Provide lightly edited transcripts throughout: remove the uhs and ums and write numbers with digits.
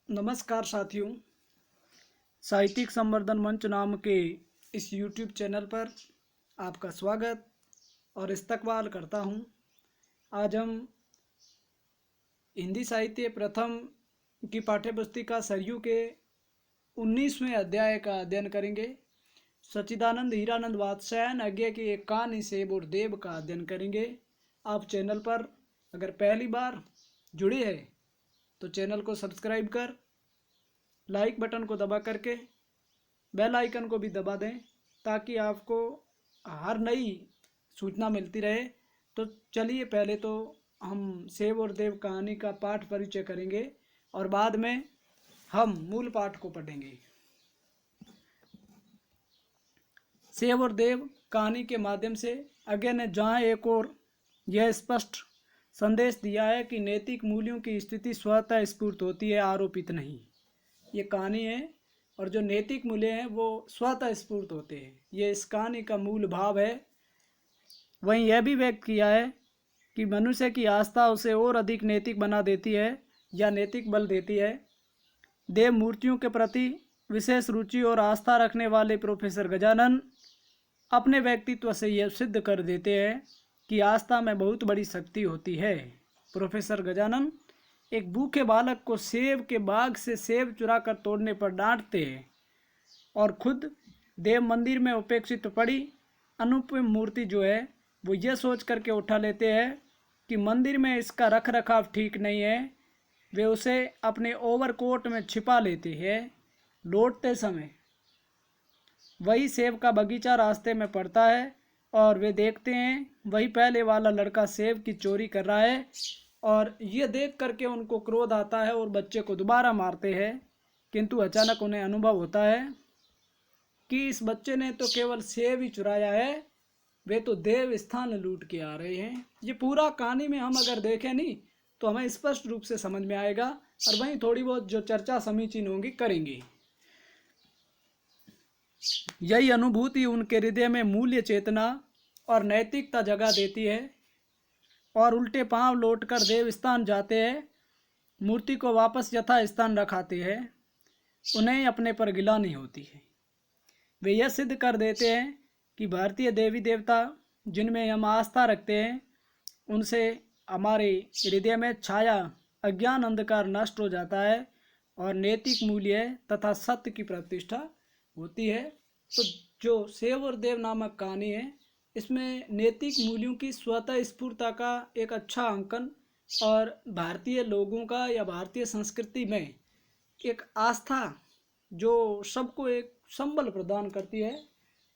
नमस्कार साथियों। साहित्यिक संवर्धन मंच नाम के इस YouTube चैनल पर आपका स्वागत और इस्तकबाल करता हूं। आज हम हिंदी साहित्य प्रथम की पाठ्यपुस्तिका सरयू के 19वें अध्याय का अध्ययन करेंगे। सच्चिदानंद हीरानंद वात्स्यायन आज्ञा की एक कहानी सेब और देव का अध्ययन करेंगे। आप चैनल पर अगर पहली बार जुड़े हैं तो चैनल को सब्सक्राइब कर लाइक बटन को दबा करके बेल आइकन को भी दबा दें ताकि आपको हर नई सूचना मिलती रहे। तो चलिए पहले तो हम सेब और देव कहानी का पाठ परिचय करेंगे और बाद में हम मूल पाठ को पढ़ेंगे। सेब और देव कहानी के माध्यम से आगे ने जहाँ एक और यह स्पष्ट संदेश दिया है कि नैतिक मूल्यों की स्थिति स्वतः स्फूर्त होती है, आरोपित नहीं। ये कहानी है और जो नैतिक मूल्य हैं वो स्वतः स्फूर्त होते हैं, ये इस कहानी का मूल भाव है। वहीं यह भी व्यक्त किया है कि मनुष्य की आस्था उसे और अधिक नैतिक बना देती है या नैतिक बल देती है। देव मूर्तियों के प्रति विशेष रुचि और आस्था रखने वाले प्रोफेसर गजानन अपने व्यक्तित्व से यह सिद्ध कर देते हैं कि आस्था में बहुत बड़ी शक्ति होती है। प्रोफेसर गजानन एक भूखे बालक को सेब के बाग से सेब चुरा कर तोड़ने पर डांटते हैं और खुद देव मंदिर में उपेक्षित पड़ी अनुपम मूर्ति जो है वो यह सोच करके उठा लेते हैं कि मंदिर में इसका रख रखाव ठीक नहीं है। वे उसे अपने ओवरकोट में छिपा लेते हैं। लौटते समय वही सेब का बगीचा रास्ते में पड़ता है और वे देखते हैं वही पहले वाला लड़का सेब की चोरी कर रहा है और ये देख करके उनको क्रोध आता है और बच्चे को दोबारा मारते हैं। किंतु अचानक उन्हें अनुभव होता है कि इस बच्चे ने तो केवल सेब ही चुराया है, वे तो देव स्थान लूट के आ रहे हैं। ये पूरा कहानी में हम अगर देखें नहीं तो हमें स्पष्ट रूप से समझ में आएगा और वहीं थोड़ी बहुत जो चर्चा समीचीन होंगी करेंगे। यही अनुभूति उनके हृदय में मूल्य चेतना और नैतिकता जगा देती है और उल्टे पांव लौटकर देव स्थान जाते हैं, मूर्ति को वापस यथा स्थान रखाते हैं। उन्हें अपने पर गिला नहीं होती है। वे यह सिद्ध कर देते हैं कि भारतीय देवी देवता जिनमें हम आस्था रखते हैं उनसे हमारे हृदय में छाया अज्ञान अंधकार नष्ट हो जाता है और नैतिक मूल्य तथा सत्य की प्रतिष्ठा होती है। तो जो सेब और देव नामक कहानी है इसमें नैतिक मूल्यों की स्वतः स्फूर्तता का एक अच्छा अंकन और भारतीय लोगों का या भारतीय संस्कृति में एक आस्था जो सबको एक संबल प्रदान करती है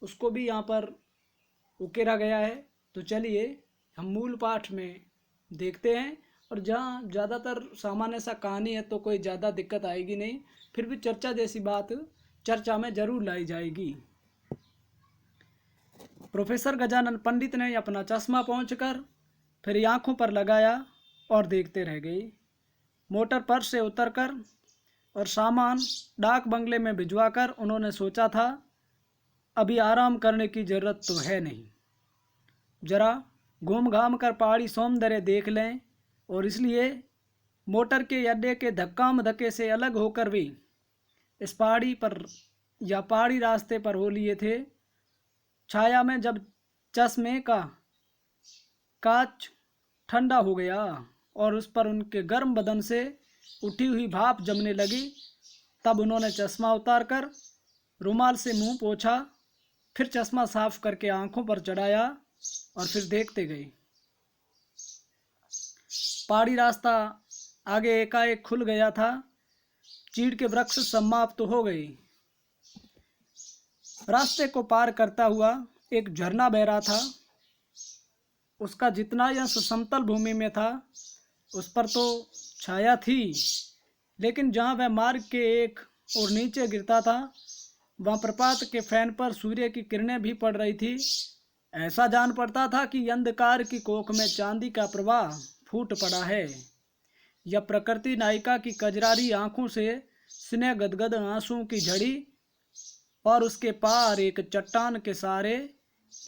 उसको भी यहाँ पर उकेरा गया है। तो चलिए हम मूल पाठ में देखते हैं और जहाँ ज़्यादातर सामान्य सा कहानी है तो कोई ज़्यादा दिक्कत आएगी नहीं, फिर भी चर्चा जैसी बात चर्चा में जरूर लाई जाएगी। प्रोफेसर गजानन पंडित ने अपना चश्मा पहुंचकर फिर आंखों पर लगाया और देखते रह गए। मोटर पर से उतरकर और सामान डाक बंगले में भिजवाकर उन्होंने सोचा था अभी आराम करने की जरूरत तो है नहीं, जरा घूम घाम कर पहाड़ी सौंदर्य देख लें। और इसलिए मोटर के अड्डे के धक्का धक्के से अलग होकर भी इस पहाड़ी पर या पहाड़ी रास्ते पर हो लिए थे। छाया में जब चश्मे का कांच ठंडा हो गया और उस पर उनके गर्म बदन से उठी हुई भाप जमने लगी, तब उन्होंने चश्मा उतारकर रुमाल से मुंह पोंछा, फिर चश्मा साफ करके आंखों पर चढ़ाया और फिर देखते गए। पहाड़ी रास्ता आगे एकाएक खुल गया था। चीड़ के वृक्ष समाप्त हो गए। रास्ते को पार करता हुआ एक झरना बह रहा था। उसका जितना यह समतल भूमि में था उस पर तो छाया थी, लेकिन जहाँ वह मार्ग के एक और नीचे गिरता था वहाँ प्रपात के फैन पर सूर्य की किरणें भी पड़ रही थी। ऐसा जान पड़ता था कि अंधकार की कोख में चांदी का प्रवाह फूट पड़ा है। यह प्रकृति नायिका की कजरारी आंखों से स्नेह गदगद आंसुओं की झड़ी और उसके पार एक चट्टान के सहारे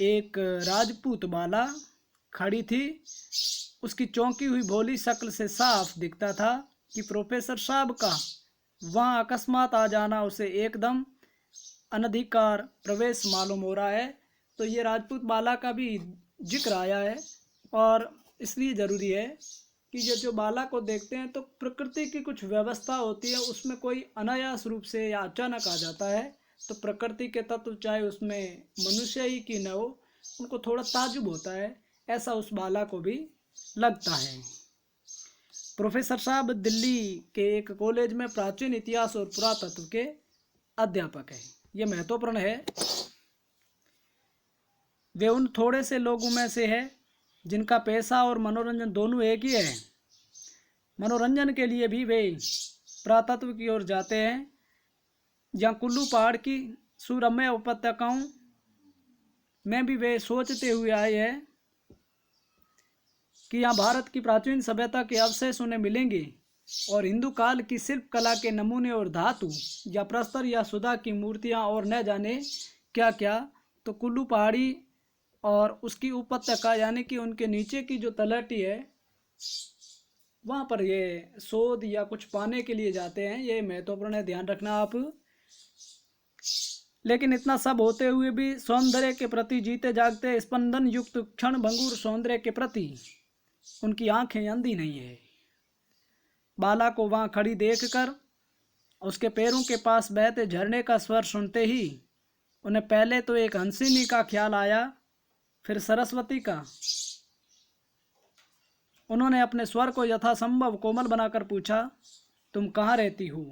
एक राजपूत बाला खड़ी थी। उसकी चौंकी हुई भोली शक्ल से साफ दिखता था कि प्रोफेसर साहब का वहाँ अकस्मात आ जाना उसे एकदम अनधिकार प्रवेश मालूम हो रहा है। तो ये राजपूत बाला का भी जिक्र आया है, और इसलिए ज़रूरी है कि जो बाला को देखते हैं तो प्रकृति की कुछ व्यवस्था होती है, उसमें कोई अनायास रूप से या अचानक आ जाता है। तो प्रकृति के तत्व चाहे उसमें मनुष्य ही की न हो, उनको थोड़ा ताजुब होता है, ऐसा उस बाला को भी लगता है। प्रोफेसर साहब दिल्ली के एक कॉलेज में प्राचीन इतिहास और पुरातत्व के अध्यापक हैं। ये महत्वपूर्ण है। वे उन थोड़े से लोगों में से है जिनका पैसा और मनोरंजन दोनों एक ही है। मनोरंजन के लिए भी वे पुरातत्व की ओर जाते हैं, जहाँ कुल्लू पहाड़ की सुरम्य उपत्यकाओं में भी वे सोचते हुए आए हैं कि यहाँ भारत की प्राचीन सभ्यता के अवशेष उन्हें मिलेंगे, और हिंदू काल की शिल्प कला के नमूने और धातु या प्रस्तर या सुधा की मूर्तियाँ और न जाने क्या क्या। तो कुल्लू पहाड़ी और उसकी उपत्यका यानी कि उनके नीचे की जो तलहटी है, वहाँ पर ये शोध या कुछ पाने के लिए जाते हैं। ये महत्वपूर्ण है, ध्यान रखना आप। लेकिन इतना सब होते हुए भी सौंदर्य के प्रति जीते जागते स्पंदन युक्त क्षण भंगुर सौंदर्य के प्रति उनकी आंखें अंधी नहीं है। बाला को वहाँ खड़ी देखकर उसके पैरों के पास बहते झरने का स्वर सुनते ही उन्हें पहले तो एक हंसिनी का ख्याल आया, फिर सरस्वती का। उन्होंने अपने स्वर को यथासंभव कोमल बनाकर पूछा, तुम कहाँ रहती हो?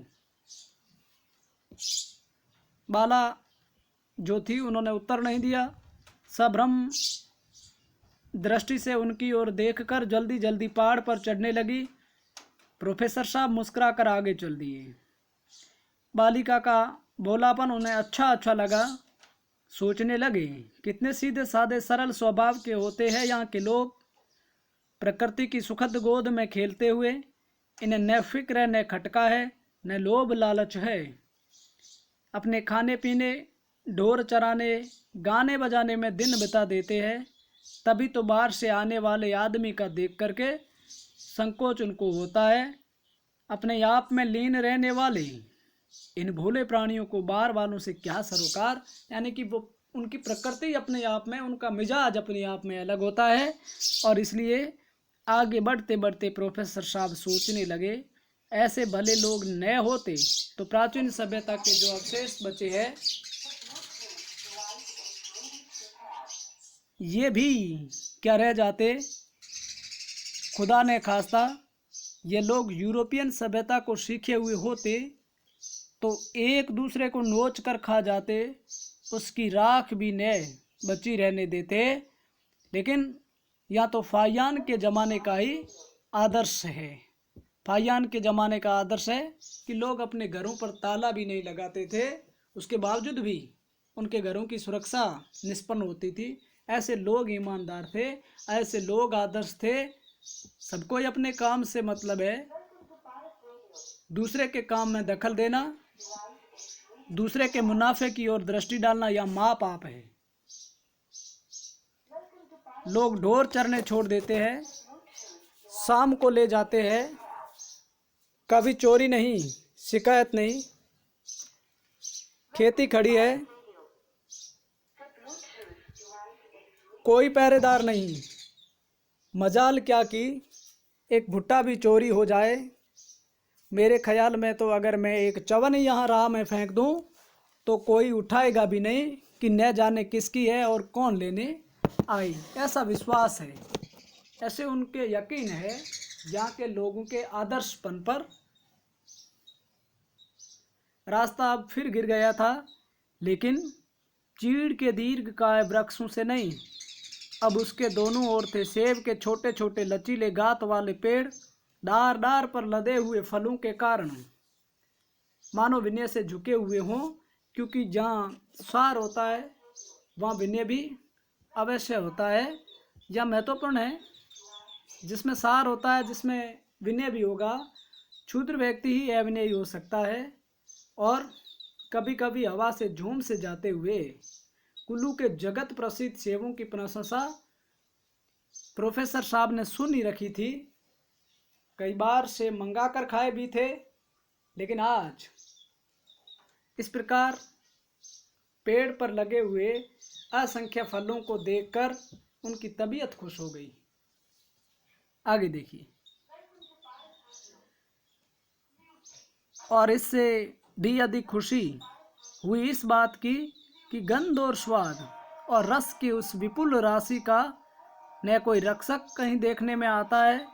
बाला जो थी उन्होंने उत्तर नहीं दिया। सभ्रम दृष्टि से उनकी ओर देखकर जल्दी जल्दी पहाड़ पर चढ़ने लगी। प्रोफेसर साहब मुस्कुराकर आगे चल दिए। बालिका का भोलापन उन्हें अच्छा लगा। सोचने लगे, कितने सीधे साधे सरल स्वभाव के होते हैं यहाँ के लोग। प्रकृति की सुखद गोद में खेलते हुए इन्हें न फिक्र न खटका है, न लोभ लालच है। अपने खाने पीने, ढोर चराने, गाने बजाने में दिन बिता देते हैं। तभी तो बाहर से आने वाले आदमी का देख करके संकोच उनको होता है। अपने आप में लीन रहने वाले इन भोले प्राणियों को बाहर वालों से क्या सरोकार। यानी कि वो उनकी प्रकृति अपने आप में, उनका मिजाज अपने आप में अलग होता है। और इसलिए आगे बढ़ते बढ़ते प्रोफेसर साहब सोचने लगे, ऐसे भले लोग न होते तो प्राचीन सभ्यता के जो अवशेष बचे हैं ये भी क्या रह जाते। खुदा ने खास्ता ये लोग यूरोपियन सभ्यता को सीखे हुए होते तो एक दूसरे को नोच कर खा जाते, उसकी राख भी न बची रहने देते। लेकिन या तो फाहियान के ज़माने का ही आदर्श है। फाहियान के ज़माने का आदर्श है कि लोग अपने घरों पर ताला भी नहीं लगाते थे, उसके बावजूद भी उनके घरों की सुरक्षा निष्पन्न होती थी। ऐसे लोग ईमानदार थे, ऐसे लोग आदर्श थे। सबको ही अपने काम से मतलब है, दूसरे के काम में दखल देना, दूसरे के मुनाफे की ओर दृष्टि डालना या माँ पाप है। लोग ढोर चरने छोड़ देते हैं, शाम को ले जाते हैं, कभी चोरी नहीं, शिकायत नहीं। खेती खड़ी है, कोई पहरेदार नहीं। मजाल क्या कि एक भुट्टा भी चोरी हो जाए। मेरे ख्याल में तो अगर मैं एक चवन यहाँ राह में फेंक दूँ तो कोई उठाएगा भी नहीं कि न जाने किसकी है और कौन लेने आई। ऐसा विश्वास है, ऐसे उनके यकीन है यहाँ के लोगों के आदर्शपन पर। रास्ता अब फिर गिर गया था, लेकिन चीड़ के दीर्घकाय वृक्षों से नहीं। अब उसके दोनों ओर थे सेब के छोटे छोटे लचीले गात वाले पेड़, डार डार पर लदे हुए फलों के कारण मानो विनय से झुके हुए हों। क्योंकि जहाँ सार होता है वहाँ विनय भी अवश्य होता है। यह महत्वपूर्ण है, जिसमें सार होता है, जिसमें विनय भी होगा। क्षुद्र व्यक्ति ही अविनयी हो सकता है। और कभी कभी हवा से झूम से जाते हुए कुल्लू के जगत प्रसिद्ध सेवों की प्रशंसा प्रोफेसर साहब ने सुन ही रखी थी। कई बार से मंगा कर खाए भी थे, लेकिन आज इस प्रकार पेड़ पर लगे हुए असंख्य फलों को देखकर उनकी तबीयत खुश हो गई। आगे देखिए, और इससे भी अधिक खुशी हुई इस बात की कि गंध और स्वाद और रस की उस विपुल राशि का न कोई रक्षक कहीं देखने में आता है,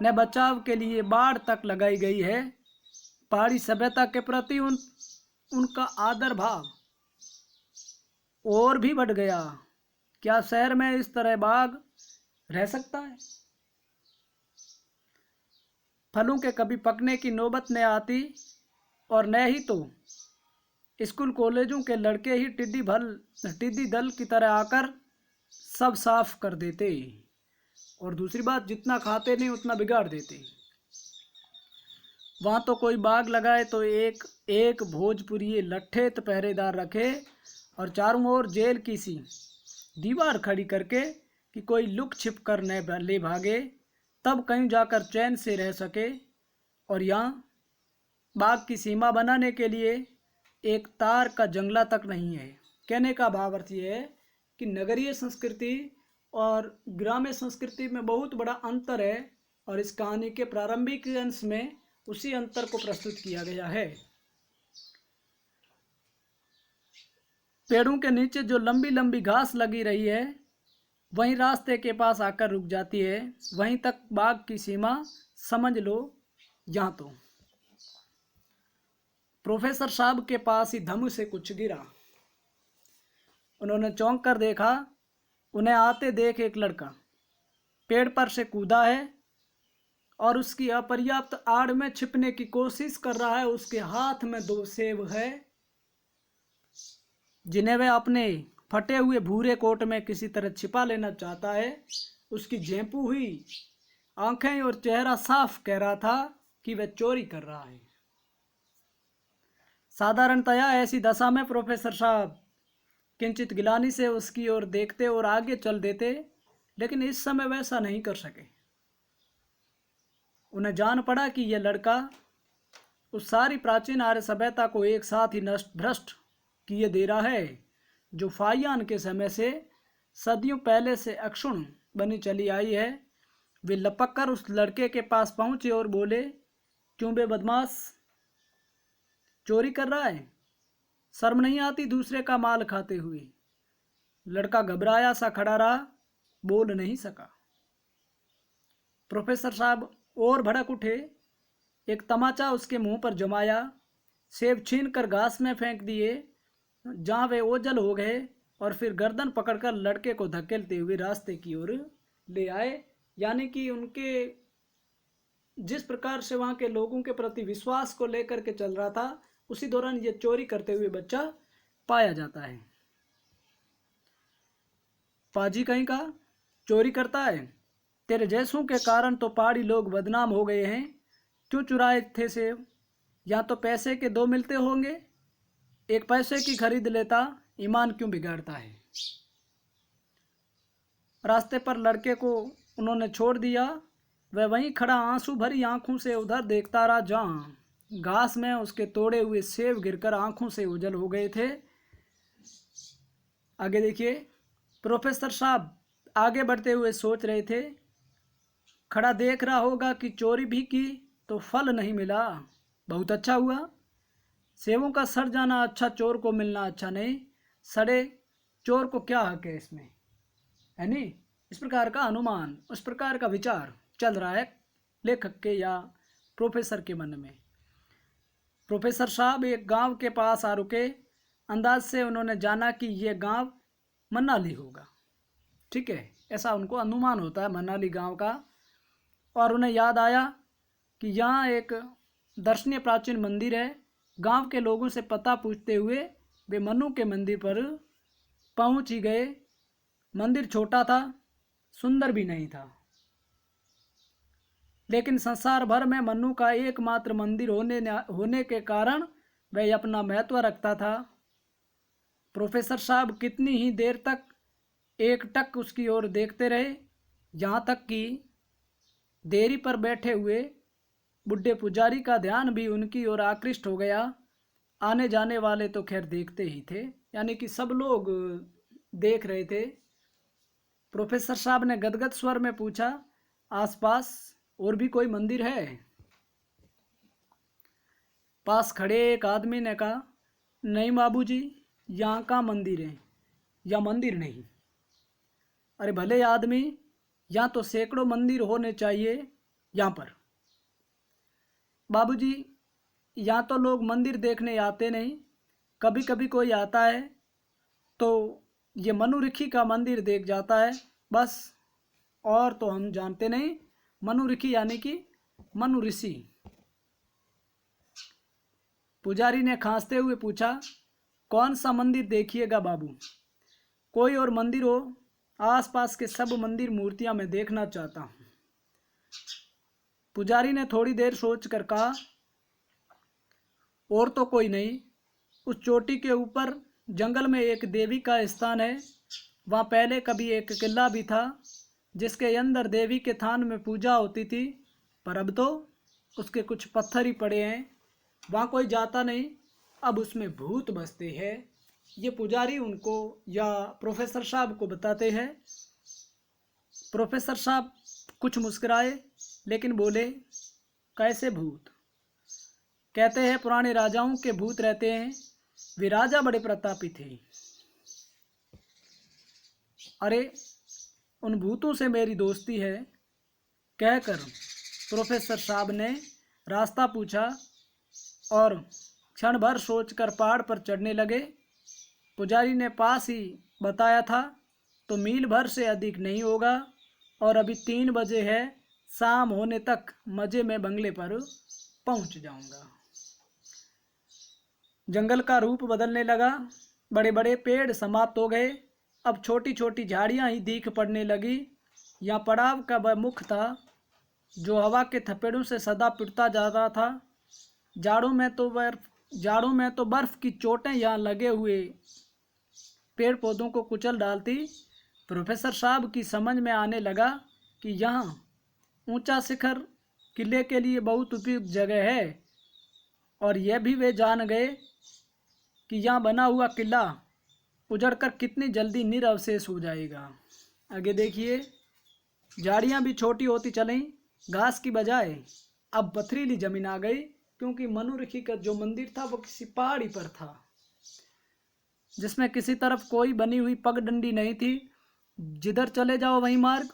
न बचाव के लिए बाड़ तक लगाई गई है। पहाड़ी सभ्यता के प्रति उनका आदर भाव और भी बढ़ गया। क्या शहर में इस तरह बाग रह सकता है? फलों के कभी पकने की नौबत न आती और न ही तो स्कूल कॉलेजों के लड़के ही टिड्डी दल की तरह आकर सब साफ कर देते। और दूसरी बात, जितना खाते नहीं उतना बिगाड़ देते। वहाँ तो कोई बाग लगाए तो एक एक भोजपुरी लट्ठे तो पहरेदार रखे और चारों ओर जेल की सी दीवार खड़ी करके कि कोई लुक छिप कर न ले भागे, तब कहीं जाकर चैन से रह सके। और यहाँ बाग की सीमा बनाने के लिए एक तार का जंगला तक नहीं है। कहने का भाव अर्थ ये है कि नगरीय संस्कृति और ग्रामीण संस्कृति में बहुत बड़ा अंतर है, और इस कहानी के प्रारंभिक अंश में उसी अंतर को प्रस्तुत किया गया है। पेड़ों के नीचे जो लंबी लंबी घास लगी रही है वहीं रास्ते के पास आकर रुक जाती है। वहीं तक बाग की सीमा समझ लो। यहाँ तो प्रोफेसर साहब के पास ही धम से कुछ गिरा। उन्होंने चौंक कर देखा। उन्हें आते देख एक लड़का पेड़ पर से कूदा है और उसकी अपर्याप्त आड़ में छिपने की कोशिश कर रहा है। उसके हाथ में 2 सेब है जिन्हें वह अपने फटे हुए भूरे कोट में किसी तरह छिपा लेना चाहता है। उसकी झेंपू हुई आंखें और चेहरा साफ कह रहा था कि वह चोरी कर रहा है। साधारणतया ऐसी दशा में प्रोफेसर साहब किंचित गिलानी से उसकी ओर देखते और आगे चल देते, लेकिन इस समय वैसा नहीं कर सके। उन्हें जान पड़ा कि यह लड़का उस सारी प्राचीन आर्य सभ्यता को एक साथ ही नष्ट भ्रष्ट किए दे रहा है जो फाहियान के समय से सदियों पहले से अक्षुण्ण बनी चली आई है। वे लपक कर उस लड़के के पास पहुंचे और बोले, क्यों बे बदमाश, चोरी कर रहा है? शर्म नहीं आती दूसरे का माल खाते हुए? लड़का घबराया सा खड़ा रहा, बोल नहीं सका। प्रोफेसर साहब और भड़क उठे। एक तमाचा उसके मुंह पर जमाया, सेब छीन कर घास में फेंक दिए जहां वे ओझल हो गए, और फिर गर्दन पकड़कर लड़के को धकेलते हुए रास्ते की ओर ले आए। यानी कि उनके जिस प्रकार से वहां के लोगों के प्रति विश्वास को लेकर के चल रहा था, उसी दौरान ये चोरी करते हुए बच्चा पाया जाता है। पाजी कहीं का चोरी करता है? तेरे जैसों के कारण तो पहाड़ी लोग बदनाम हो गए हैं। क्यों चुराए थे सेब? या तो पैसे के 2 मिलते होंगे, एक पैसे की खरीद लेता। ईमान क्यों बिगाड़ता है? रास्ते पर लड़के को उन्होंने छोड़ दिया। वह वहीं खड़ा आंसू भरी आंखों से उधर देखता रहा जहां घास में उसके तोड़े हुए सेब गिरकर आंखों से ओझल हो गए थे। आगे देखिए, प्रोफेसर साहब आगे बढ़ते हुए सोच रहे थे। खड़ा देख रहा होगा कि चोरी भी की तो फल नहीं मिला, बहुत अच्छा हुआ। सेबों का सड़ जाना अच्छा, चोर को मिलना अच्छा नहीं। सड़े चोर को क्या हक है इसमें, है नहीं? इस प्रकार का अनुमान, उस प्रकार का विचार चल रहा है लेखक के या प्रोफेसर के मन में। प्रोफेसर साहब एक गांव के पास आ रुके। अंदाज से उन्होंने जाना कि यह गांव मनाली होगा। ठीक है, ऐसा उनको अनुमान होता है मनाली गांव का। और उन्हें याद आया कि यहाँ एक दर्शनीय प्राचीन मंदिर है। गांव के लोगों से पता पूछते हुए वे मन्नू के मंदिर पर पहुंच ही गए। मंदिर छोटा था, सुंदर भी नहीं था, लेकिन संसार भर में मन्नू का एकमात्र मंदिर होने के कारण वह अपना महत्व रखता था। प्रोफेसर साहब कितनी ही देर तक एकटक उसकी ओर देखते रहे, यहाँ तक कि देरी पर बैठे हुए बुढ़े पुजारी का ध्यान भी उनकी ओर आकृष्ट हो गया। आने जाने वाले तो खैर देखते ही थे, यानी कि सब लोग देख रहे थे। प्रोफेसर साहब ने गदगद स्वर में पूछा, आसपास और भी कोई मंदिर है? पास खड़े एक आदमी ने कहा, नहीं बाबूजी, यहाँ का मंदिर है या मंदिर नहीं। अरे भले आदमी, यहाँ तो सैकड़ों मंदिर होने चाहिए यहाँ पर। बाबूजी, यहाँ तो लोग मंदिर देखने आते नहीं, कभी कभी कोई आता है तो ये मनु ऋषि का मंदिर देख जाता है बस, और तो हम जानते नहीं। मनु ऋषि यानी कि मनु ऋषि। पुजारी ने खांसते हुए पूछा, कौन सा मंदिर देखिएगा बाबू? कोई और मंदिर हो? आसपास के सब मंदिर मूर्तियां मैं देखना चाहता हूँ। पुजारी ने थोड़ी देर सोच कर कहा, और तो कोई नहीं। उस चोटी के ऊपर जंगल में एक देवी का स्थान है। वहाँ पहले कभी एक किला भी था जिसके अंदर देवी के थान में पूजा होती थी, पर अब तो उसके कुछ पत्थर ही पड़े हैं, वहाँ कोई जाता नहीं। अब उसमें भूत बसते हैं। ये पुजारी उनको या प्रोफेसर साहब को बताते हैं। प्रोफेसर साहब कुछ मुस्कुराए लेकिन बोले, कैसे भूत? कहते हैं पुराने राजाओं के भूत रहते हैं, वे राजा बड़े प्रतापी थे। अरे उन भूतों से मेरी दोस्ती है, कहकर प्रोफेसर साहब ने रास्ता पूछा और क्षण भर सोचकर पहाड़ पर चढ़ने लगे। पुजारी ने पास ही बताया था तो मील भर से अधिक नहीं होगा, और अभी 3 बजे है, शाम होने तक मजे में बंगले पर पहुंच जाऊंगा। जंगल का रूप बदलने लगा। बड़े बड़े पेड़ समाप्त हो गए, अब छोटी छोटी झाड़ियां ही दिख पड़ने लगी। यहाँ पड़ाव का वह मुख था जो हवा के थपेड़ों से सदा पिटता जा रहा था। जाड़ों में तो बर्फ की चोटें यहाँ लगे हुए पेड़ पौधों को कुचल डालती। प्रोफेसर साहब की समझ में आने लगा कि यहाँ ऊंचा शिखर किले के लिए बहुत उपयुक्त जगह है, और यह भी वे जान गए कि यहाँ बना हुआ किला उजड़कर कितनी जल्दी निरअवशेष हो जाएगा। आगे देखिए, झाड़ियाँ भी छोटी होती चलीं, घास की बजाय अब पथरीली जमीन आ गई, क्योंकि मनु ऋषि का जो मंदिर था वो किसी पहाड़ी पर था जिसमें किसी तरफ कोई बनी हुई पगडंडी नहीं थी। जिधर चले जाओ वहीं मार्ग।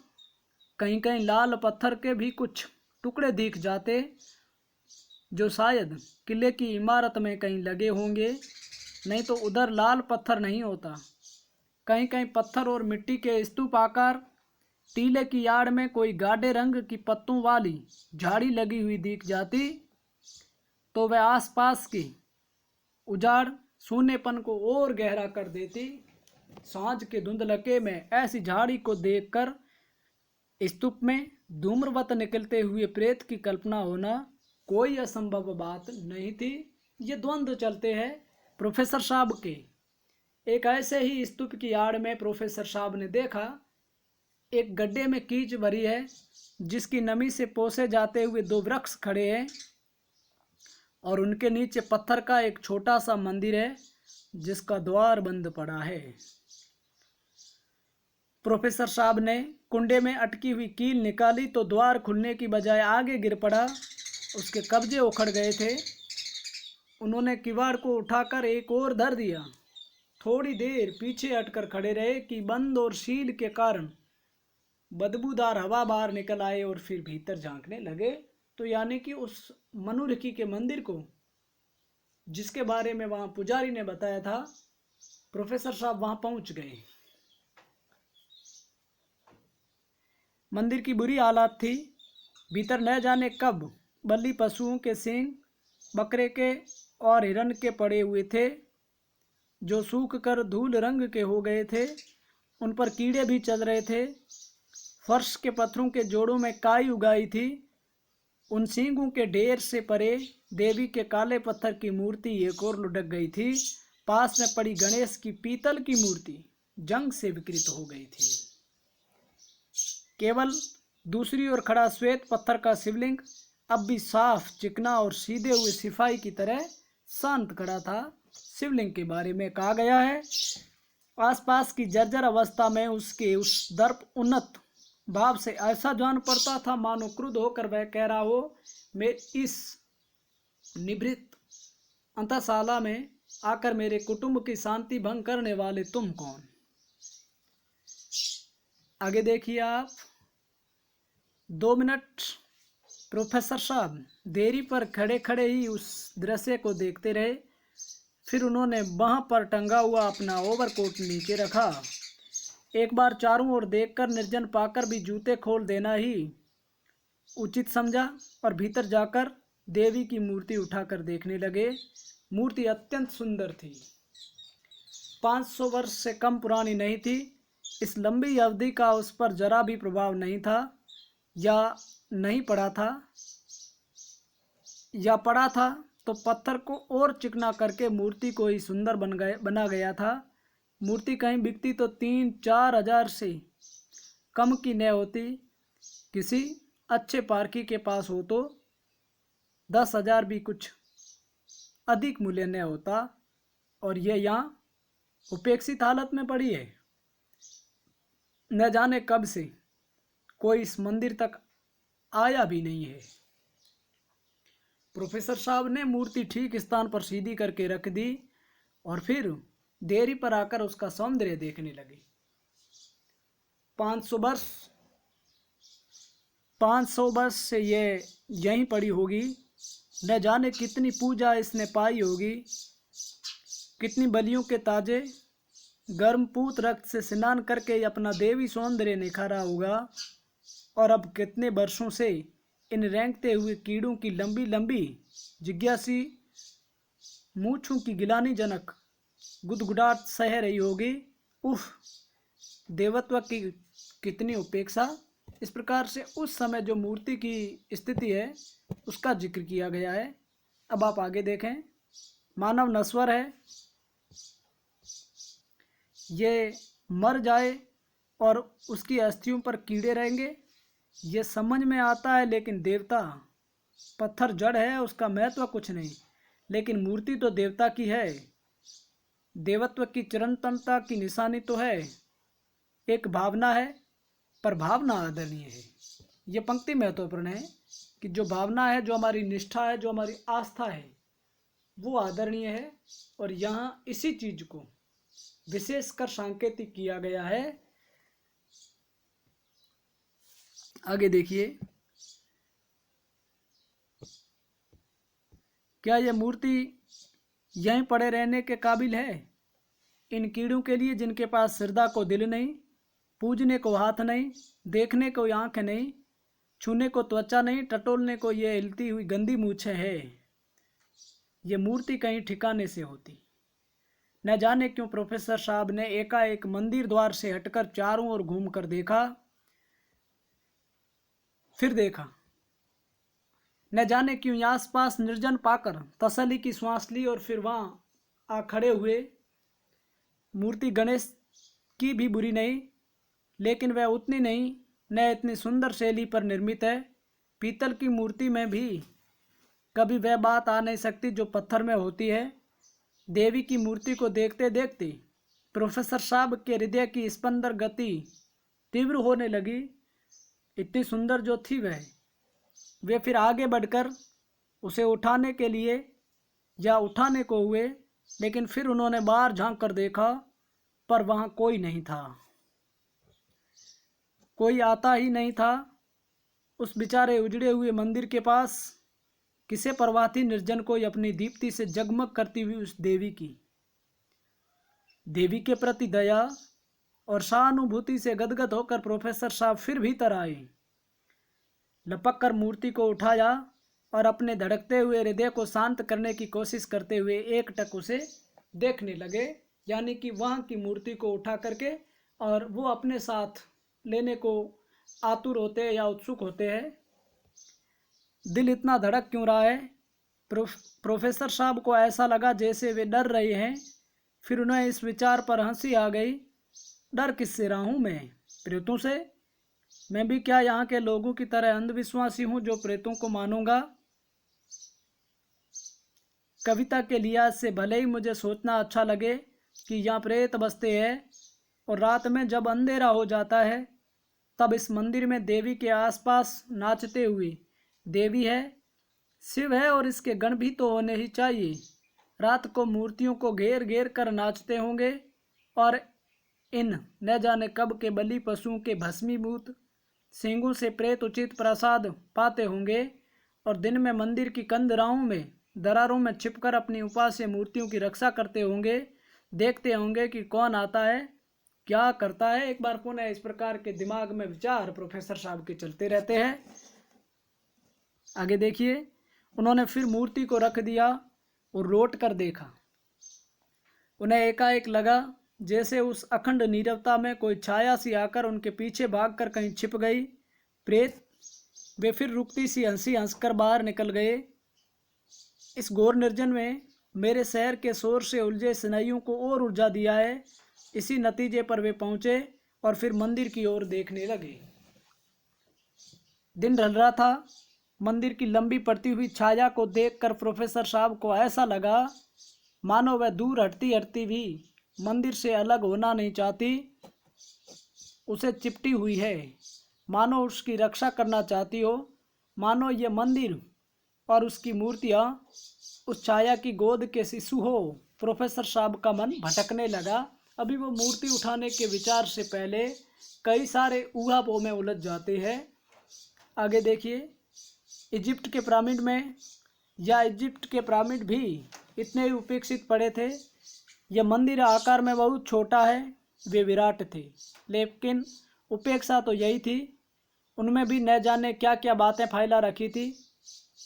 कहीं कहीं लाल पत्थर के भी कुछ टुकड़े दिख जाते जो शायद किले की इमारत में कहीं लगे होंगे, नहीं तो उधर लाल पत्थर नहीं होता। कहीं कहीं पत्थर और मिट्टी के स्तूप आकार, टीले की आड़ में कोई गाढ़े रंग की पत्तों वाली झाड़ी लगी हुई दिख जाती तो वह आसपास की उजाड़ सूनेपन को और गहरा कर देती। सांझ के धुंधलके में ऐसी झाड़ी को देखकर स्तूप में धूम्रवत निकलते हुए प्रेत की कल्पना होना कोई असंभव बात नहीं थी। ये द्वंद्व चलते हैं प्रोफेसर साहब के। एक ऐसे ही स्तूप की आड़ में प्रोफेसर साहब ने देखा एक गड्ढे में कीच भरी है, जिसकी नमी से पोसे जाते हुए 2 वृक्ष खड़े हैं, और उनके नीचे पत्थर का एक छोटा सा मंदिर है जिसका द्वार बंद पड़ा है। प्रोफेसर साहब ने कुंडे में अटकी हुई कील निकाली तो द्वार खुलने की बजाय आगे गिर पड़ा। उसके कब्जे उखड़ गए थे। उन्होंने किवाड़ को उठाकर एक और धर दिया। थोड़ी देर पीछे हटकर खड़े रहे कि बंद और सील के कारण बदबूदार हवा बाहर निकल आए, और फिर भीतर झांकने लगे। तो यानी कि उस मनु ऋषि के मंदिर को, जिसके बारे में वहां पुजारी ने बताया था, प्रोफेसर साहब वहां पहुंच गए। मंदिर की बुरी हालत थी। भीतर न जाने कब बल्ली पशुओं के सींग, बकरे के और हिरण के पड़े हुए थे जो सूख कर धूल रंग के हो गए थे। उन पर कीड़े भी चल रहे थे। फर्श के पत्थरों के जोड़ों में काई उगाई थी। उन सींगों के ढेर से परे देवी के काले पत्थर की मूर्ति एक और लुढ़क गई थी। पास में पड़ी गणेश की पीतल की मूर्ति जंग से विकृत हो गई थी। केवल दूसरी ओर खड़ा श्वेत पत्थर का शिवलिंग अब भी साफ, चिकना और सीधे हुए सिपाही की तरह शांत खड़ा था। शिवलिंग के बारे में कहा गया है, आसपास की जर्जर अवस्था में उसके उस दर्प उन्नत भाव से ऐसा जान पड़ता था मानो क्रुद्ध होकर वह कह रहा हो, मैं इस निभृत अंतशाला में आकर मेरे कुटुंब की शांति भंग करने वाले तुम कौन। आगे देखिए आप। 2 मिनट प्रोफेसर साहब देरी पर खड़े खड़े ही उस दृश्य को देखते रहे। फिर उन्होंने बांह पर टंगा हुआ अपना ओवरकोट नीचे रखा। एक बार चारों ओर देखकर निर्जन पाकर भी जूते खोल देना ही उचित समझा और भीतर जाकर देवी की मूर्ति उठाकर देखने लगे। मूर्ति अत्यंत सुंदर थी, 500 वर्ष से कम पुरानी नहीं थी। इस लंबी अवधि का उस पर जरा भी प्रभाव नहीं था, या नहीं पड़ा था, या पड़ा था तो पत्थर को और चिकना करके मूर्ति को ही सुंदर बना गया था। मूर्ति कहीं बिकती तो 3-4 हजार से कम की न होती, किसी अच्छे पारखी के पास हो तो 10,000 भी कुछ अधिक मूल्य न होता, और ये यहाँ उपेक्षित हालत में पड़ी है। न जाने कब से कोई इस मंदिर तक आया भी नहीं है। प्रोफेसर साहब ने मूर्ति ठीक स्थान पर सीधी करके रख दी और फिर देरी पर आकर उसका सौंदर्य देखने लगे। 500 वर्ष से ये यहीं पड़ी होगी। न जाने कितनी पूजा इसने पाई होगी, कितनी बलियों के ताजे गर्म पूत रक्त से स्नान करके अपना देवी सौंदर्य निखारा होगा। और अब कितने वर्षों से इन रेंगते हुए कीड़ों की लंबी लंबी जिज्ञासी मूंछों की गिलानी जनक गुदगुदाहट सह रही होगी। उफ, देवत्व की कितनी उपेक्षा। इस प्रकार से उस समय जो मूर्ति की स्थिति है उसका जिक्र किया गया है। अब आप आगे देखें। मानव नश्वर है, ये मर जाए और उसकी अस्थियों पर कीड़े रहेंगे, ये समझ में आता है। लेकिन देवता, पत्थर जड़ है, उसका महत्व कुछ नहीं, लेकिन मूर्ति तो देवता की है। देवत्व की चिरंतनता की निशानी तो है, एक भावना है, पर भावना आदरणीय है। ये पंक्ति महत्वपूर्ण है कि जो भावना है, जो हमारी निष्ठा है, जो हमारी आस्था है, वो आदरणीय है। और यहाँ इसी चीज को विशेषकर सांकेतिक किया गया है। आगे देखिए, क्या यह मूर्ति यहीं पड़े रहने के काबिल है? इन कीड़ों के लिए जिनके पास श्रद्धा को दिल नहीं, पूजने को हाथ नहीं, देखने को आंख नहीं, छूने को त्वचा नहीं, टटोलने को ये हिलती हुई गंदी मूछें है। ये मूर्ति कहीं ठिकाने से होती। न जाने क्यों प्रोफेसर साहब ने एकाएक मंदिर द्वार से हटकर चारों ओर घूमकर देखा, फिर देखा। न जाने क्यों आसपास निर्जन पाकर तसल्ली की श्वास ली और फिर वहां आ खड़े हुए। मूर्ति गणेश की भी बुरी नहीं, लेकिन वह उतनी नहीं, न इतनी सुंदर शैली पर निर्मित है। पीतल की मूर्ति में भी कभी वह बात आ नहीं सकती जो पत्थर में होती है। देवी की मूर्ति को देखते देखते प्रोफेसर साहब के हृदय की स्पंदन गति तीव्र होने लगी। इतनी सुंदर जो थी वे फिर आगे बढ़कर उसे उठाने के लिए या उठाने को हुए, लेकिन फिर उन्होंने बाहर झांक कर देखा, पर वहां कोई नहीं था, कोई आता ही नहीं था। उस बेचारे उजड़े हुए मंदिर के पास किसे परवाह थी निर्जन को अपनी दीप्ति से जगमग करती हुई उस देवी के प्रति दया और सहानुभूति से गदगद होकर प्रोफेसर साहब फिर भीतर आए। लपक कर मूर्ति को उठाया और अपने धड़कते हुए हृदय को शांत करने की कोशिश करते हुए एकटक उसे देखने लगे। यानी कि वहाँ की मूर्ति को उठा करके और वो अपने साथ लेने को आतुर होते हैं या उत्सुक होते हैं। दिल इतना धड़क क्यों रहा है? प्रोफेसर साहब को ऐसा लगा जैसे वे डर रहे हैं। फिर उन्हें इस विचार पर हंसी आ गई, डर किससे रहा हूँ मैं? प्रेतों से? मैं भी क्या यहाँ के लोगों की तरह अंधविश्वासी हूँ जो प्रेतों को मानूंगा? कविता के लिहाज से भले ही मुझे सोचना अच्छा लगे कि यहाँ प्रेत बसते हैं, और रात में जब अंधेरा हो जाता है तब इस मंदिर में देवी के आसपास नाचते हुए देवी है, शिव है और इसके गण भी तो होने ही चाहिए। रात को मूर्तियों को घेर घेर कर नाचते होंगे और इन न जाने कब के बलि पशुओं के भस्मीभूत सींगों से प्रेत उचित प्रसाद पाते होंगे, और दिन में मंदिर की कंदराओं में दरारों में छिपकर अपनी उपास्य मूर्तियों की रक्षा करते होंगे। देखते होंगे कि कौन आता है, क्या करता है। एक बार पुनः इस प्रकार के दिमाग में विचार प्रोफेसर साहब के चलते रहते हैं। आगे देखिए, उन्होंने फिर मूर्ति को रख दिया और लौट कर देखा। उन्हें एकाएक लगा जैसे उस अखंड नीरवता में कोई छाया सी आकर उनके पीछे भागकर कहीं छिप गई। प्रेत वे फिर रुकती सी हंसी हंसकर बाहर निकल गए। इस घोर निर्जन में मेरे शहर के शोर से उलझे स्नायुओं को और ऊर्जा दिया है। इसी नतीजे पर वे पहुंचे और फिर मंदिर की ओर देखने लगे। दिन ढल रहा था। मंदिर की लंबी पड़ती हुई छाया को देखकर प्रोफेसर साहब को ऐसा लगा मानो वह दूर हटती हटती भी मंदिर से अलग होना नहीं चाहती, उसे चिपटी हुई है, मानो उसकी रक्षा करना चाहती हो, मानो ये मंदिर और उसकी मूर्तियाँ उस छाया की गोद के शिशु हो। प्रोफेसर साहब का मन भटकने लगा। अभी वो मूर्ति उठाने के विचार से पहले कई सारे ऊहापोह में उलझ जाते हैं। आगे देखिए, इजिप्ट के पिरामिड में या इजिप्ट के पिरामिड भी इतने ही उपेक्षित पड़े थे। यह मंदिर आकार में बहुत छोटा है, वे विराट थे, लेकिन उपेक्षा तो यही थी। उनमें भी न जाने क्या क्या बातें फैला रखी थी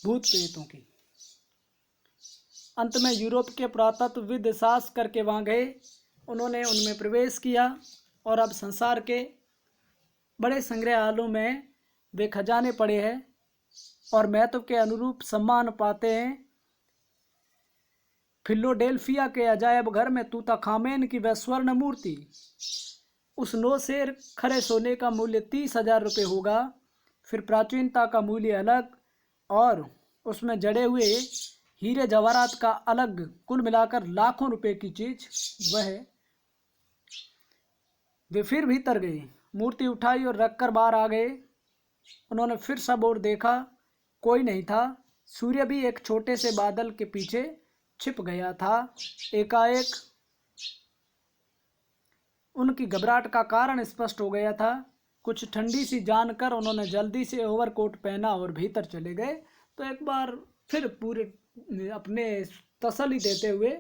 भूत प्रेतों की। अंत में यूरोप के पुरातत्वविद साहस करके वहाँ गए, उन्होंने उनमें प्रवेश किया और अब संसार के बड़े संग्रहालयों में वे खजाने पड़े हैं और महत्व के अनुरूप सम्मान पाते हैं। फिलाडेल्फिया के अजायब घर में तूताखामेन की वह स्वर्ण मूर्ति, उस 9 शेर खरे सोने का मूल्य 30,000 रुपये होगा। फिर प्राचीनता का मूल्य अलग और उसमें जड़े हुए हीरे जवाहरात का अलग, कुल मिलाकर लाखों रुपए की चीज वह है। वे फिर भीतर गए, मूर्ति उठाई और रखकर बाहर आ गए। उन्होंने फिर सब ओर देखा, कोई नहीं था। सूर्य भी एक छोटे से बादल के पीछे छिप गया था। एकाएक उनकी घबराहट का कारण स्पष्ट हो गया था। कुछ ठंडी सी जानकर उन्होंने जल्दी से ओवरकोट पहना और भीतर चले गए। तो एक बार फिर पूरे अपने तसल्ली देते हुए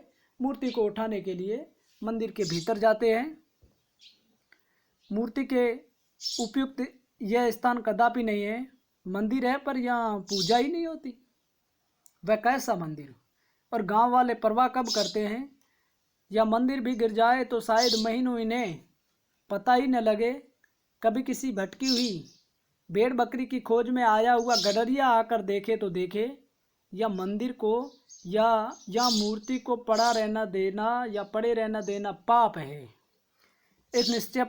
मूर्ति को उठाने के लिए मंदिर के भीतर जाते हैं। मूर्ति के उपयुक्त यह स्थान कदापि नहीं है। मंदिर है पर यहाँ पूजा ही नहीं होती। वह कैसा मंदिर? और गांव वाले परवाह कब करते हैं? या मंदिर भी गिर जाए तो शायद महीनों इन्हें पता ही न लगे। कभी किसी भटकी हुई भेड़ बकरी की खोज में आया हुआ गडरिया आकर देखे तो देखे, या मंदिर को या मूर्ति को पड़ा रहना देना या पड़े रहना देना पाप है। इस निश्चय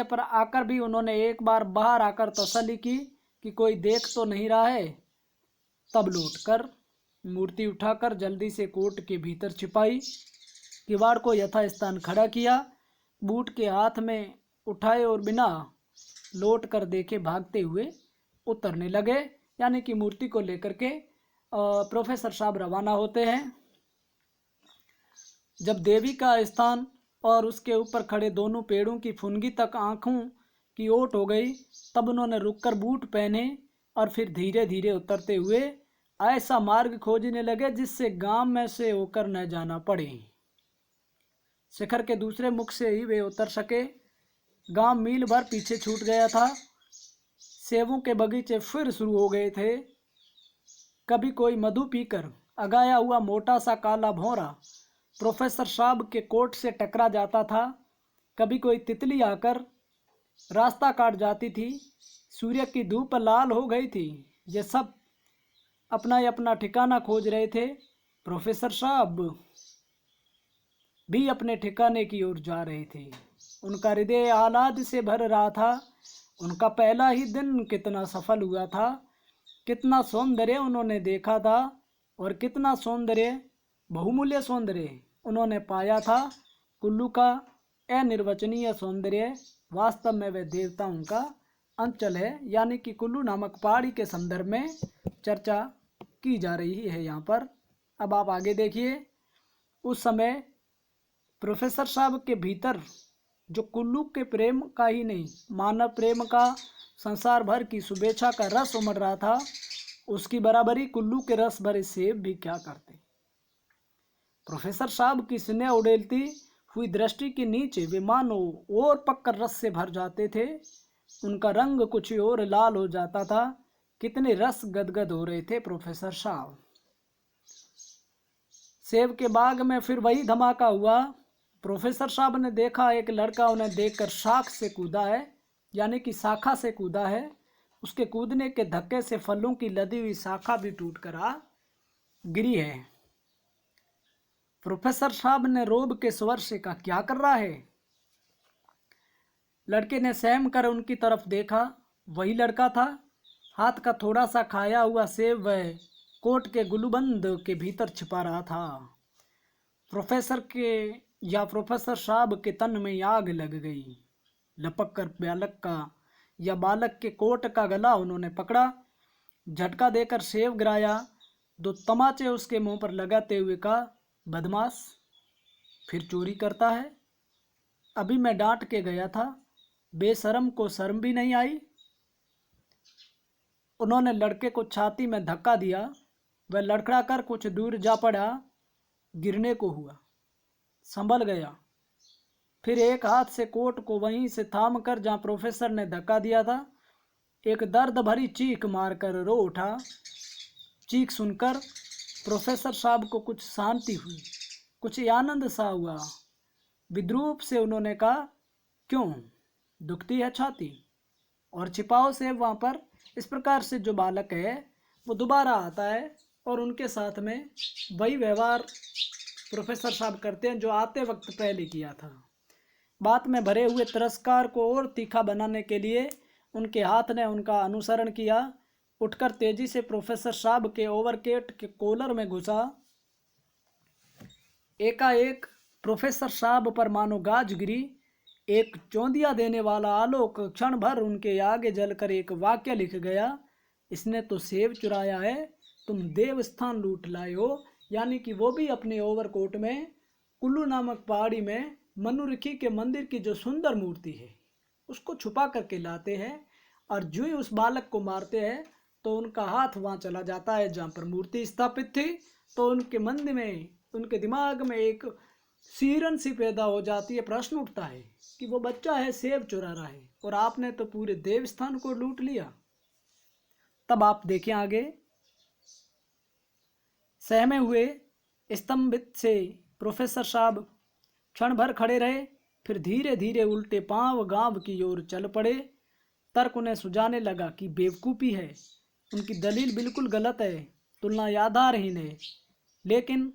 पर आकर भी उन्होंने एक बार बाहर आकर तसल्ली की कि कोई देख तो नहीं रहा है। तब लौटकर मूर्ति उठाकर जल्दी से कोट के भीतर छिपाई, किवाड़ को यथास्थान खड़ा किया, बूट के हाथ में उठाए और बिना लौट कर देखे भागते हुए उतरने लगे। यानी कि मूर्ति को लेकर के प्रोफेसर साहब रवाना होते हैं। जब देवी का स्थान और उसके ऊपर खड़े दोनों पेड़ों की फुनगी तक आंखों की ओट हो गई, तब उन्होंने रुककर बूट पहने और फिर धीरे धीरे उतरते हुए ऐसा मार्ग खोजने लगे जिससे गांव में से होकर न जाना पड़े। शिखर के दूसरे मुख से ही वे उतर सके। गांव मील भर पीछे छूट गया था। सेबों के बगीचे फिर शुरू हो गए थे। कभी कोई मधु पीकर अगाया हुआ मोटा सा काला भौरा प्रोफेसर साहब के कोट से टकरा जाता था। कभी कोई तितली आकर रास्ता काट जाती थी। सूर्य की धूप लाल हो गई थी। ये सब अपना ठिकाना खोज रहे थे। प्रोफेसर साहब भी अपने ठिकाने की ओर जा रहे थे। उनका हृदय आह्लाद से भर रहा था। उनका पहला ही दिन कितना सफल हुआ था, कितना सौंदर्य उन्होंने देखा था और कितना सौंदर्य, बहुमूल्य सौंदर्य उन्होंने पाया था। कुल्लू का अनिर्वचनीय सौंदर्य, वास्तव में वह देवताओं का अंचल है, यानी कि कुल्लू नामक पहाड़ी के संदर्भ में चर्चा की जा रही है यहाँ पर। अब आप आगे देखिए। उस समय प्रोफेसर साहब के भीतर जो कुल्लू के प्रेम का ही नहीं, मानव प्रेम का, संसार भर की शुभेच्छा का रस उमड़ रहा था, उसकी बराबरी कुल्लू के रस भरे सेब भी क्या करते। प्रोफेसर साहब की स्नेह उड़ेलती हुई दृष्टि के नीचे वे मानो और पक्कर रस से भर जाते थे। उनका रंग कुछ और लाल हो जाता था। कितने रस गदगद हो रहे थे प्रोफेसर साहब। सेब के बाग में फिर वही धमाका हुआ। प्रोफेसर साहब ने देखा एक लड़का उन्हें देखकर शाख से कूदा है, यानी कि शाखा से कूदा है। उसके कूदने के धक्के से फलों की लदी हुई शाखा भी टूट कर आ गिरी है। प्रोफेसर साहब ने रोब के स्वर से कहा, क्या कर रहा है? लड़के ने सहम कर उनकी तरफ देखा। वही लड़का था। हाथ का थोड़ा सा खाया हुआ सेब वह कोट के गुलूबंद के भीतर छिपा रहा था। प्रोफेसर साहब के तन में आग लग गई। लपक कर बालक के कोट का गला उन्होंने पकड़ा, झटका देकर सेब गिराया। 2 तमाचे उसके मुंह पर लगाते हुए कहा, बदमाश, फिर चोरी करता है? अभी मैं डांट के गया था, बेशर्म को शर्म भी नहीं आई। उन्होंने लड़के को छाती में धक्का दिया। वह लड़खड़ा कर कुछ दूर जा पड़ा, गिरने को हुआ, संभल गया। फिर एक हाथ से कोट को वहीं से थाम कर जहाँ प्रोफेसर ने धक्का दिया था, एक दर्द भरी चीख मारकर रो उठा। चीख सुनकर प्रोफेसर साहब को कुछ शांति हुई, कुछ आनंद सा हुआ। विद्रूप से उन्होंने कहा, क्यों दुखती है छाती? और छिपाओ से वहाँ पर। इस प्रकार से जो बालक है वो दोबारा आता है और उनके साथ में वही व्यवहार प्रोफेसर साहब करते हैं जो आते वक्त पहले किया था। बात में भरे हुए तिरस्कार को और तीखा बनाने के लिए उनके हाथ ने उनका अनुसरण किया। उठकर तेजी से प्रोफेसर साहब के ओवरकोट के कॉलर में घुसा। एकाएक प्रोफेसर साहब पर मानो गाज गिरी। एक चौंधिया देने वाला आलोक क्षण भर उनके आगे जलकर एक वाक्य लिख गया, इसने तो सेब चुराया है, तुम देवस्थान लूट लाए हो। यानी कि वो भी अपने ओवरकोट में कुल्लू नामक पहाड़ी में मनुरिखी के मंदिर की जो सुंदर मूर्ति है उसको छुपा करके लाते हैं, और जो ही उस बालक को मारते हैं तो उनका हाथ वहाँ चला जाता है जहाँ पर मूर्ति स्थापित थी। तो उनके मन में, उनके दिमाग में एक सीरन सी पैदा हो जाती है। प्रश्न उठता है कि वो बच्चा है सेब चुरा रहा है और आपने तो पूरे देवस्थान को लूट लिया। तब आप देखें आगे। सहमे हुए, स्तंभित से प्रोफेसर साहब क्षण भर खड़े रहे, फिर धीरे धीरे उल्टे पांव गांव की ओर चल पड़े। तर्क उन्हें सुझाने लगा कि बेवकूफ़ी है, उनकी दलील बिल्कुल गलत है, तुलना आधारहीन है। लेकिन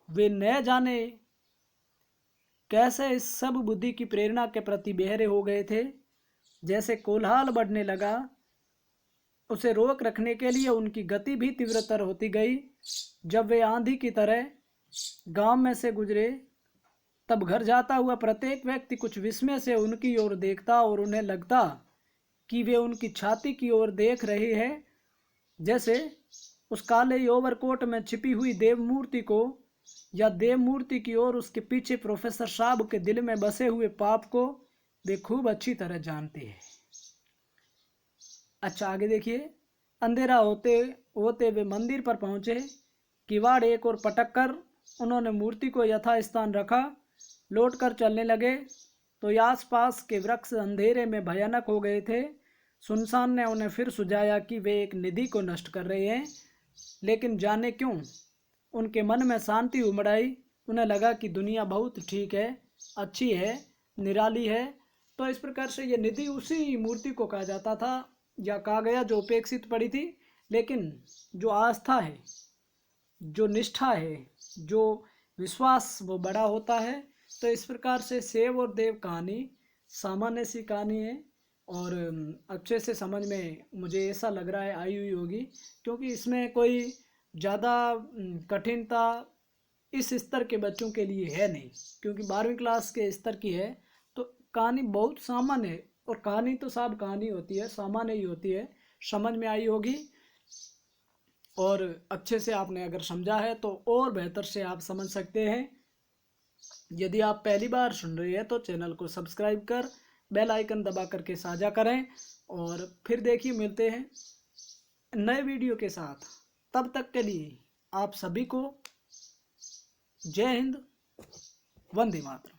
वे न जाने कैसे इस सब बुद्धि की प्रेरणा के प्रति बहरे हो गए थे। जैसे कोलाहल बढ़ने लगा, उसे रोक रखने के लिए उनकी गति भी तीव्रतर होती गई। जब वे आंधी की तरह गांव में से गुजरे, तब घर जाता हुआ प्रत्येक व्यक्ति कुछ विस्मय से उनकी ओर देखता और उन्हें लगता कि वे उनकी छाती की ओर देख रहे हैं, जैसे उस काले ओवरकोट में छिपी हुई देव मूर्ति को, या देव मूर्ति की ओर उसके पीछे प्रोफेसर साहब के दिल में बसे हुए पाप को वे खूब अच्छी तरह जानते हैं। अच्छा आगे देखिए। अंधेरा होते होते वे मंदिर पर पहुंचे। किवाड़ एक और पटक कर उन्होंने मूर्ति को यथास्थान रखा। लौट कर चलने लगे तो आसपास के वृक्ष अंधेरे में भयानक हो गए थे। सुनसान ने उन्हें फिर सुझाया कि वे एक निधि को नष्ट कर रहे हैं, लेकिन जाने क्यों उनके मन में शांति उमड़ आई। उन्हें लगा कि दुनिया बहुत ठीक है, अच्छी है, निराली है। तो इस प्रकार से ये निधि उसी मूर्ति को कहा जाता था, या कहा गया जो उपेक्षित पड़ी थी। लेकिन जो आस्था है, जो निष्ठा है, जो विश्वास, वो बड़ा होता है। तो इस प्रकार से सेब और देव कहानी सामान्य सी कहानी है और अच्छे से समझ में मुझे ऐसा लग रहा है आई हुई होगी, क्योंकि इसमें कोई ज़्यादा कठिनता इस स्तर के बच्चों के लिए है नहीं, क्योंकि 12वीं क्लास के स्तर की है। तो कहानी बहुत सामान्य है, और कहानी तो सब कहानी होती है, सामान्य ही होती है, समझ में आई होगी। और अच्छे से आपने अगर समझा है तो और बेहतर से आप समझ सकते हैं। यदि आप पहली बार सुन रहे हैं तो चैनल को सब्सक्राइब कर बेल आइकन दबा करके साझा करें, और फिर देखिए मिलते हैं नए वीडियो के साथ। तब तक के लिए आप सभी को जय हिंद, वंदे मातरम।